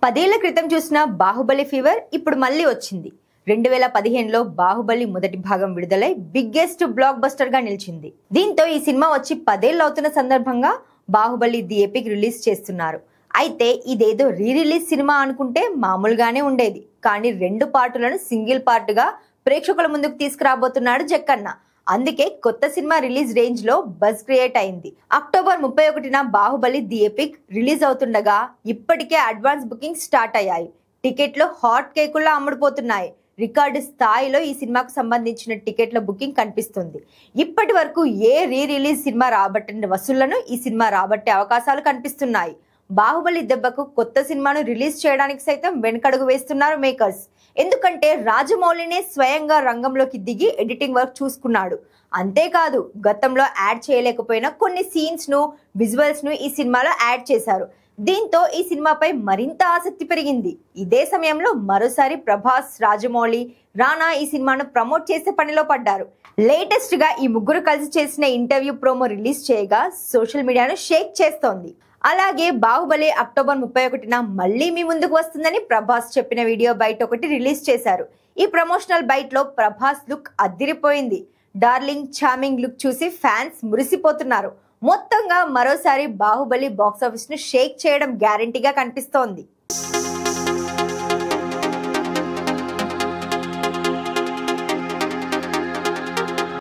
10 ఏళ్ల క్రితం చూసిన బాహుబలి ఫీవర్ ఇప్పుడు మళ్ళీ వచ్చింది. 2015లో బాహుబలి మొదటి భాగం విడుదలై బిగ్గెస్ట్ బ్లాక్ బస్టర్ గా నిలిచింది. దీంతో ఈ సినిమా వచ్చి 10 ఏళ్లు అవుతున్న సందర్భంగా బాహుబలి ది ఎపిక్ రిలీజ్ చేస్తున్నారు. అయితే ఇదేదో రీ రిలీజ్ సినిమా అనుకుంటే మామూలుగానే ఉండేది. కానీ 2 పార్టులను సింగిల్ పార్టుగా ప్రేక్షకుల ముందుకు తీసుకురాబోతున్నాడు జక్కన్న. అందుకే కొత్త సినిమా రిలీజ్ రేంజ్ లో బజ్ క్రియేట్ అయింది. అక్టోబర్ 31న బాహుబలి ది ఎపిక్ రిలీజ్ అవుతుండగా ఇప్పటికే అడ్వాన్స్ బుకింగ్ స్టార్ట్ అయ్యాయి. టికెట్లు హాట్ కేకుల్లా అమ్ముడుపోతున్నాయి. రికార్డు స్థాయిలో ఈ సినిమాకు సంబంధించిన టికెట్ల బుకింగ్ కనిపిస్తుంది. ఇప్పటి వరకు ఏ రీ రిలీజ్ సినిమా రాబట్టిన వసూళ్లను ఈ సినిమా రాబట్టే అవకాశాలు కనిపిస్తున్నాయి. బాహుబలి దెబ్బకు కొత్త సినిమాను రిలీజ్ చేయడానికి సైతం వెనకడుగు వేస్తున్నారు మేకర్స్. ఎందుకంటే రాజమౌళినే స్వయంగా రంగంలోకి దిగి ఎడిటింగ్ వర్క్ చూసుకున్నాడు. అంతేకాదు గతంలో యాడ్ చేయలేకపోయిన కొన్ని సీన్స్ ను, విజువల్స్ ను ఈ సినిమాలో యాడ్ చేశారు. దీంతో ఈ సినిమాపై మరింత ఆసక్తి పెరిగింది. ఇదే సమయంలో మరోసారి ప్రభాస్, రాజమౌళి, రానా ఈ సినిమాను ప్రమోట్ చేసే పనిలో పడ్డారు. లేటెస్ట్ గా ఈ ముగ్గురు కలిసి చేసిన ఇంటర్వ్యూ ప్రోమో రిలీజ్ చేయగా సోషల్ మీడియాను షేక్ చేస్తోంది. అలాగే బాహుబలి అక్టోబర్ 31న మళ్ళీ మీ ముందుకు వస్తుందని ప్రభాస్ చెప్పిన వీడియో బైట్ ఒకటి రిలీజ్ చేశారు. ఈ ప్రమోషనల్ బైట్ లో ప్రభాస్ లుక్ అదిరిపోయింది. డార్లింగ్, చార్మింగ్ లుక్ చూసి ఫ్యాన్స్ మురిసిపోతున్నారు. మొత్తంగా మరోసారి బాహుబలి బాక్సాఫీస్ ను షేక్ చేయడం గ్యారంటీగా కనిపిస్తోంది.